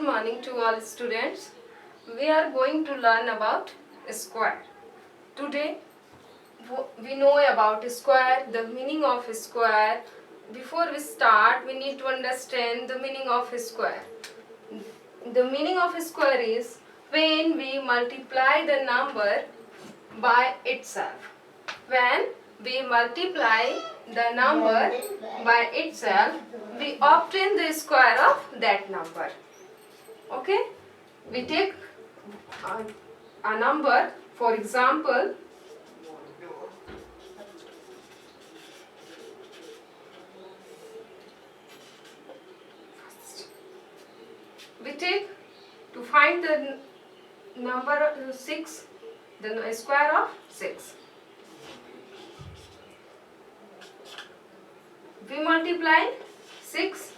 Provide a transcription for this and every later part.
morning to all students. We are going to learn about square. Today we know about square, the meaning of square. Before we start, we need to understand the meaning of square. The meaning of square is when we multiply the number by itself. When we multiply the number by itself, we obtain the square of that number. Okay? We take a number, for example, we take to find the number 6, the square of 6. We multiply 6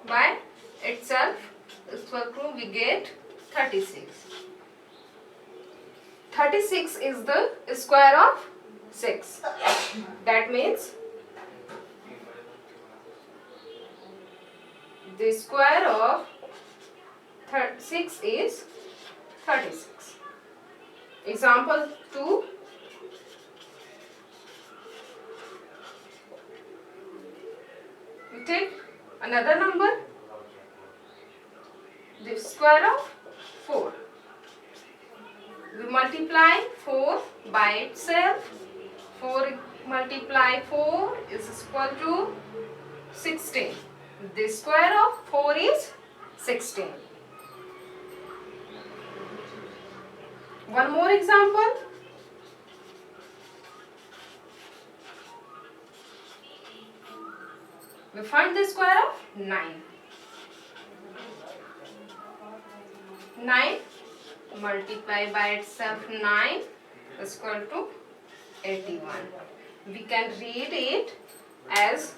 by itself, we get 36. 36 is the square of 6. That means the square of 6 is 36. Example 2. We take another number, the square of 4. We multiply 4 by itself. 4 multiply 4 is equal to 16. The square of 4 is 16. One more example. We find the square of 9. 9 multiply by itself 9 is equal to 81. We can read it as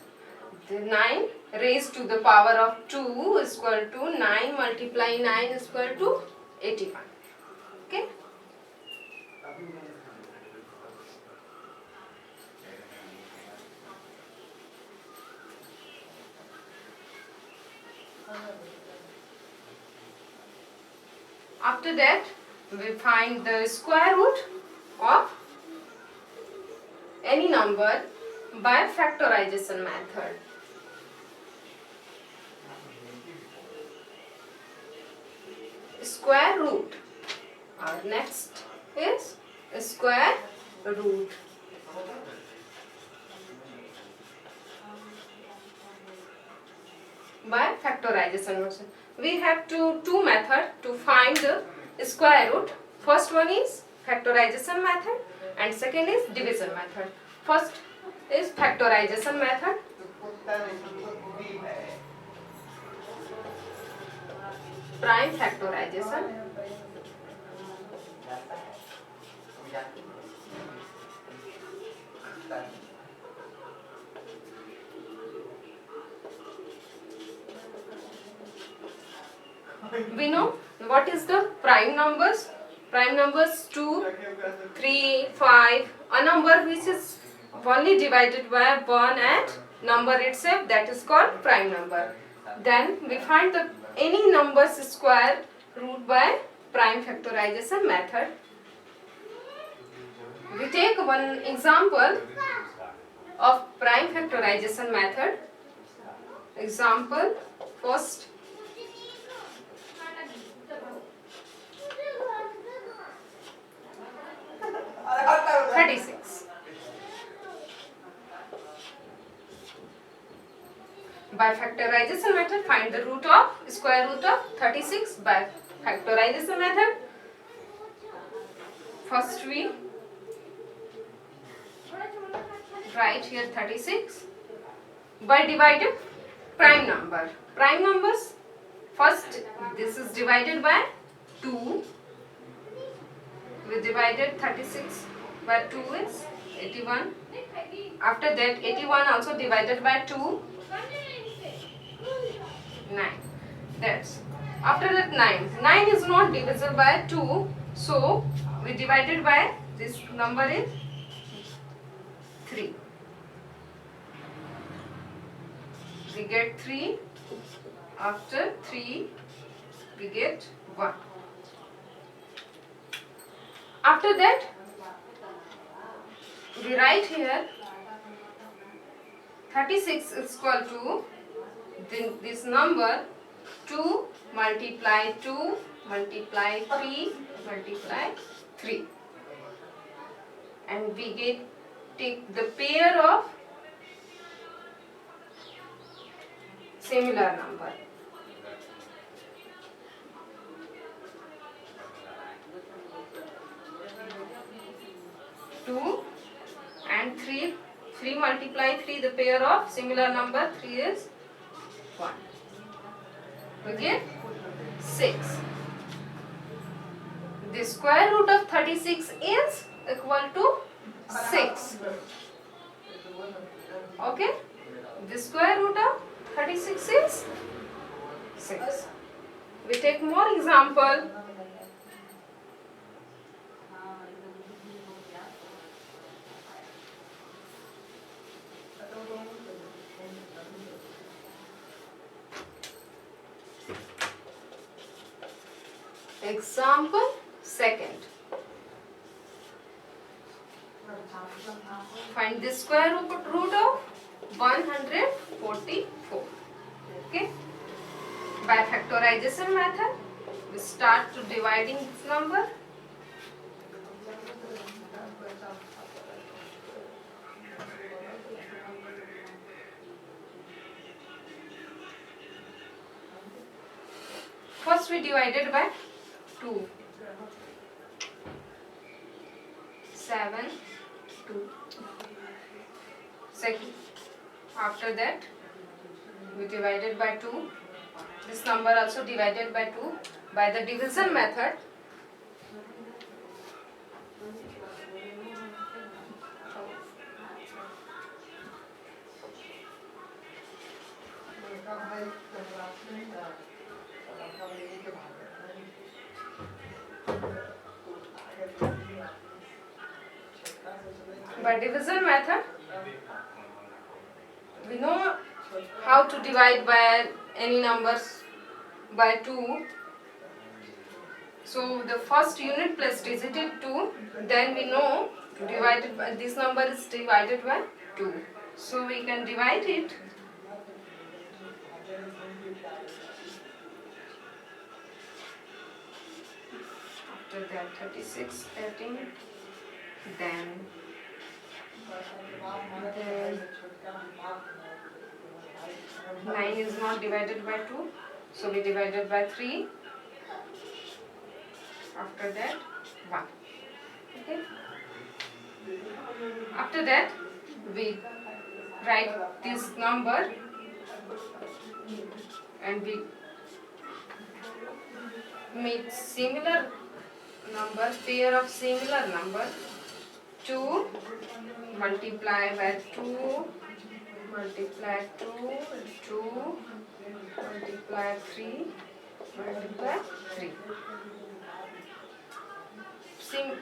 the 9 raised to the power of 2 is equal to 9 multiply 9 is equal to 81. Okay? After that, we find the square root of any number by factorization method. Square root. Our next is square root. By factorization method. We have two methods to find the square root. First one is factorization method and second is division method. First is factorization method. Prime factorization. We know what is the prime numbers. Prime numbers 2, 3, 5. A number which is only divided by 1 and number itself, that is called prime number. Then we find the any number's square root by prime factorization method. We take one example of prime factorization method. Example first. 36. By factorization method, find the root of square root of 36 by factorization method. First we write here 36 by dividing prime number. Prime numbers, first this is divided by 2. We divided 36 by 2 is 81. After that 81 also divided by 2, 9. That's after that 9. 9 is not divisible by 2, so we divided by this number is 3. We get 3. After 3 we get 1. After that, we write here 36 is equal to this number 2 multiply 2 multiply 3 multiply 3, and we take the pair of similar number. 2 and 3 multiply 3, the pair of similar number 3 is 1. We get 6. The square root of 36 is equal to 6. Okay? The square root of 36 is 6. We take more example. Example second. Find the square root of 144. Okay. By factorization method, we start to dividing this number. First we divided by 2. 7, 2. Second, after that we divided by 2. This number also divided by 2 by the division method. By division method, we know how to divide by any numbers by 2. So the first unit place digit is 2. Then we know divided by this number is divided by 2. So we can divide it. After that 36, 13. Then 9 is not divided by 2, so we divided by 3. After that 1. Okay. After that we write this number and we make similar number, pair of similar number. 2 multiply by 2 multiply 2, 2 multiply 3 multiply 3.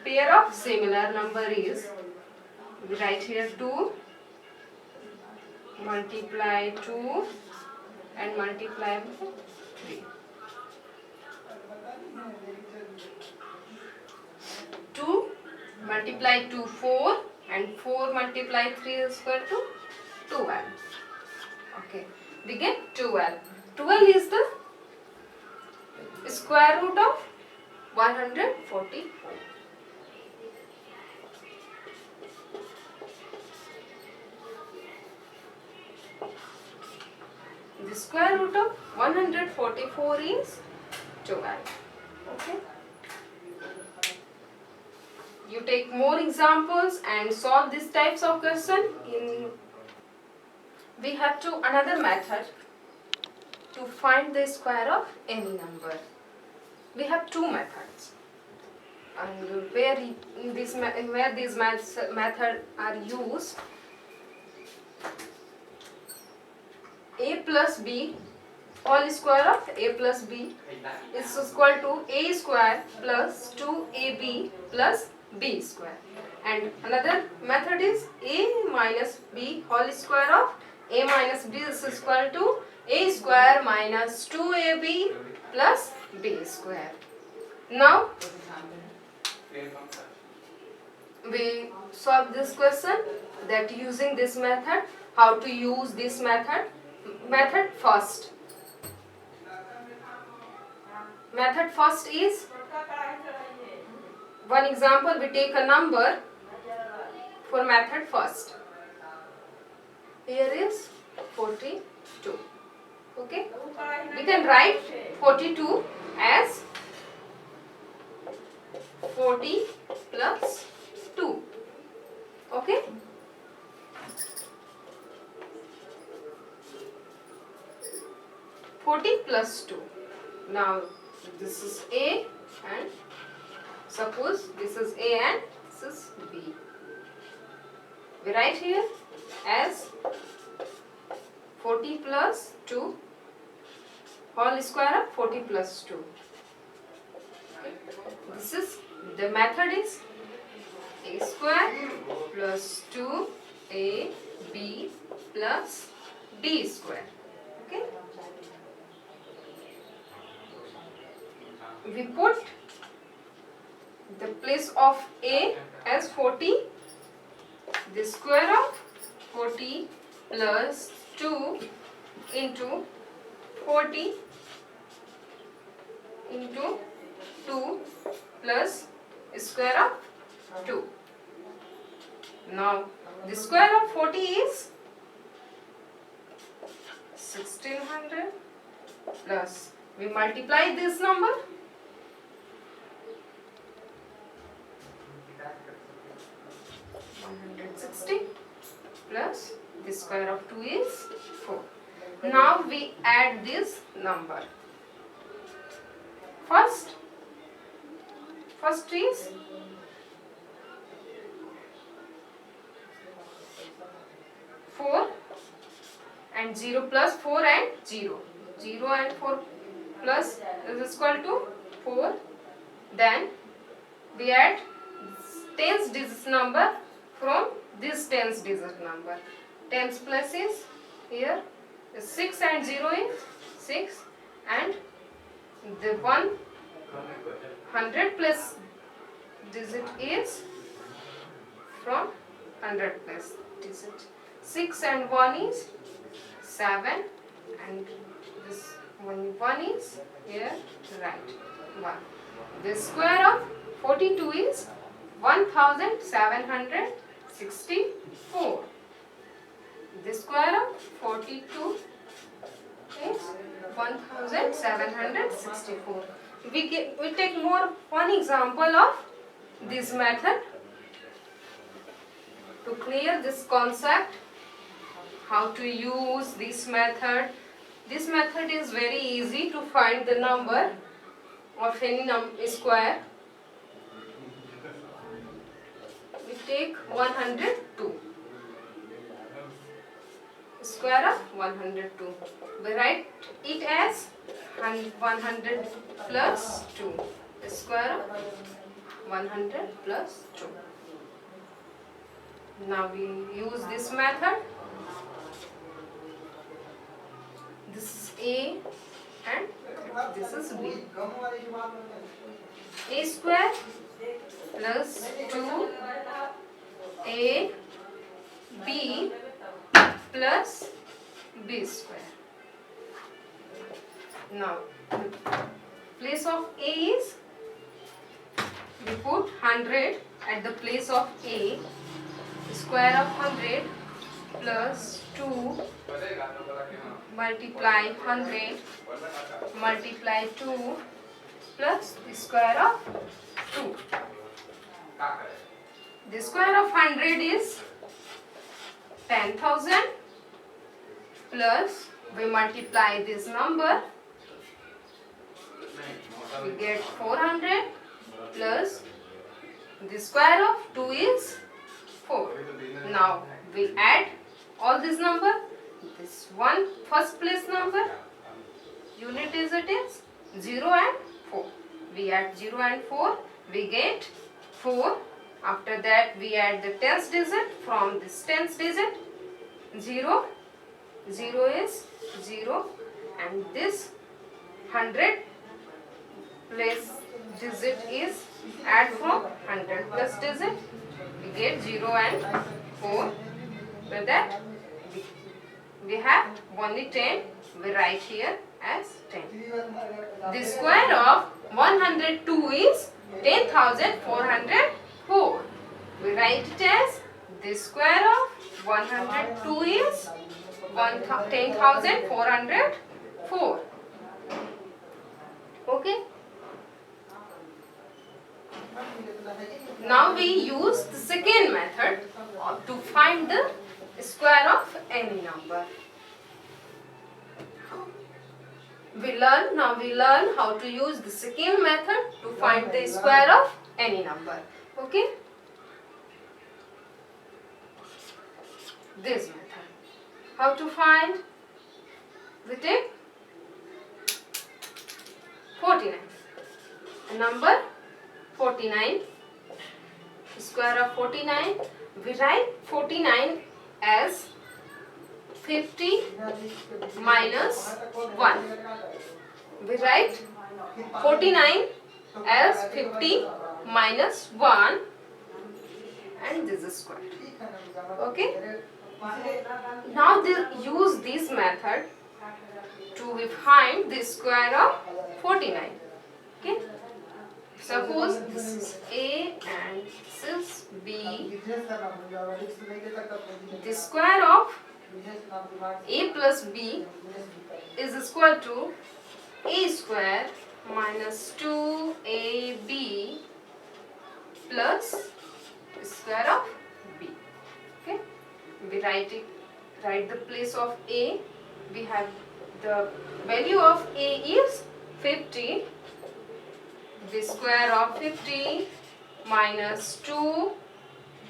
Pair of similar number is, we write here 2 multiply 2 and multiply by 3. 2 multiply 2, 4, and 4 multiply 3 is equal to 12. Okay, we get 12. 12 is the square root of 144. The square root of 144 is 12. Okay. You take more examples and solve these types of question. We have another method to find the square of any number. We have 2 methods, and where these methods are used, a plus b, whole square of a plus b is equal to a square plus 2ab plus b square, and another method is a minus b whole square of a minus b is equal to a square minus 2ab plus b square. Now we solve this question that using this method. How to use this method? Method first is one example. We take a number for method first. Here is 42. Okay, we can write 42 as 40 plus 2. Okay, plus 2. Now this is A, and suppose this is A and this is B. We write here as 40 plus 2 whole square of 40 plus 2. This is the method is A square plus 2AB plus D square. Okay, we put the place of A as 40, the square of 40 plus 2 into 40 into 2 plus square of 2. Now the square of 40 is 1600 plus, we multiply this number, 160 plus the square of 2 is 4. Now we add this number. First is 4 and 0 plus 4 and 0. 0 and 4 plus is equal to 4. Then we add tens digit number from this tens digit number. Tens place is here 6 and 0 is 6, and the 100 plus digit is from 100 plus digit. 6 and 1 is 7, and this one is here right 1. The square of 42 is 1764. The square of 42 is 1764. We take one example of this method to clear this concept. How to use this method? This method is very easy to find the number of any square. We take 102. Square of 102. We write it as 100 plus 2. The square of 100 plus 2. Now we use this method. This is A and this is B. A square plus 2 AB plus B square. Now place of A is, we put 100 at the place of A. Square of 100 plus 2 multiply 100 multiply 2 plus the square of 2. The square of 100 is 10,000 plus we multiply this number, we get 400 plus the square of 2 is 4. Now we add all this number. This one first place number, unit digit is 0 and 4. We add 0 and 4, we get 4. After that we add the tens digit from this tens digit. 0, 0 is 0, and this 100 place digit is add from 100 plus digit, we get 0 and 4. With that we have only 10, we write here as 10. The square of 102 is 10,404. We write it as the square of 102 is 10,404. Okay. Now we use the second method to find the square of any number. We learn how to use the second method to find the square of any number. Okay? This method. How to find? We take 49. A number 49. Square of 49. We write 49 as 50 minus 1. We write 49 as 50 minus 1 and this is square. Okay. Now use this method to find the square of 49. Okay. Suppose this is A and this is B. The square of A plus B is equal to A square minus 2AB plus square of B. Okay. We write the place of A. We have the value of A is 50. The square of 50 minus 2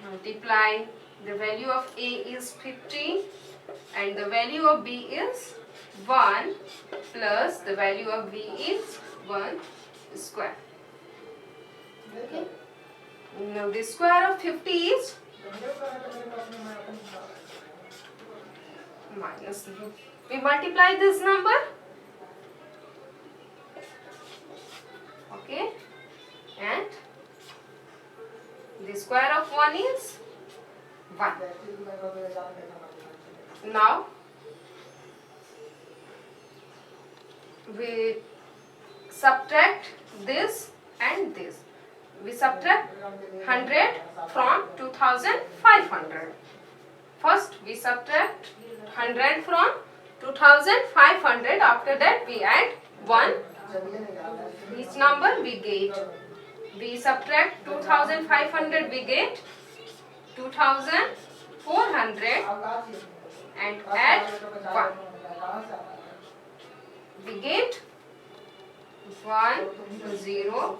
multiply the value of A is 50 and the value of B is 1 plus the value of B is 1 square. Okay. Now the square of 50 is minus. We multiply this number. Okay. And the square of 1 is 1. Now we subtract this and this. We subtract 100 from 2500. First we subtract 100 from 2500. After that we add 1. Each number we get. We subtract 2500, we get 2400 and add 1. We get 1042.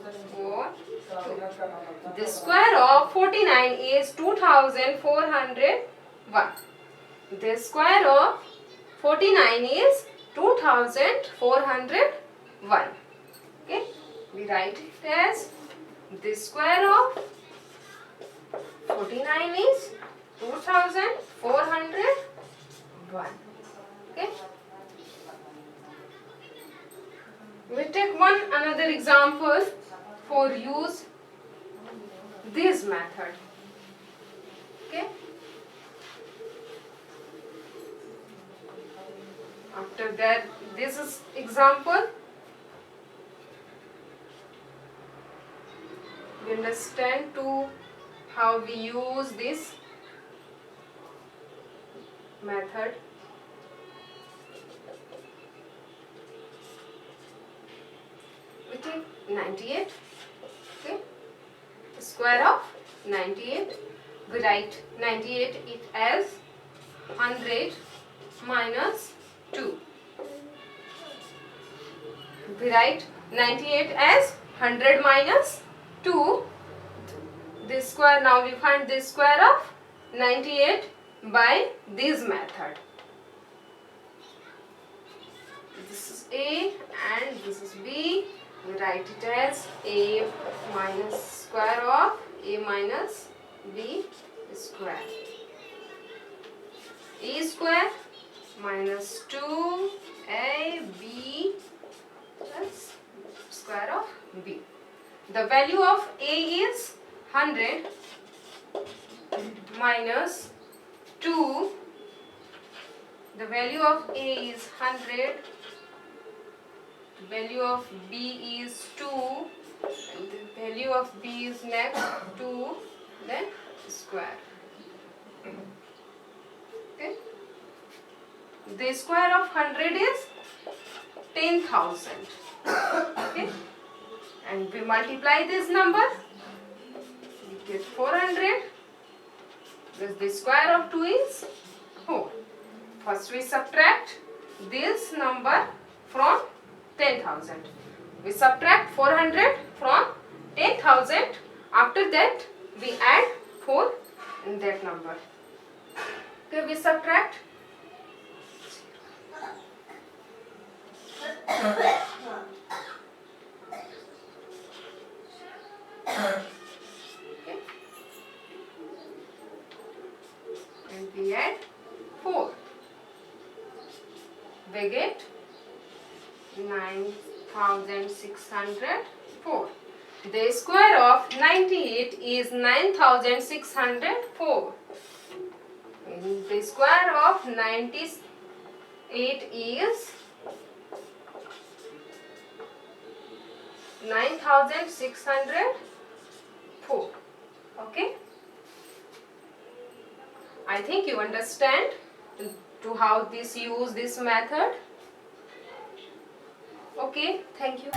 The square of 49 is 2401. The square of 49 is 2401. Okay, we write it as the square of 49 is 2401. Okay. We take another example for use this method. Okay. After that, this is example. We understand to how we use this method. We take 98. Okay. Square of 98. We write 98 it as 100 minus 2. We write 98 as 100 minus 2. This square, now we find the square of 98 by this method. This is A and this is B. We write it as A minus square of A minus B square. A square minus 2AB plus square of B. The value of A is 100 minus 2. The value of A is 100. The value of B is 2. And the value of B is next 2. Then square. Okay. The square of 100 is 10,000. Okay. And we multiply this number. We get 400. Thus the square of 2 is 4. First we subtract this number from 10,000. We subtract 400 from 10,000. After that we add 4 in that number. Okay, we subtract. Okay. And we add 4. We get 9,604. The square of 98 is 9,604. And the square of 98 is 9,604. Okay? I think you understand to how use this method. Okay, thank you.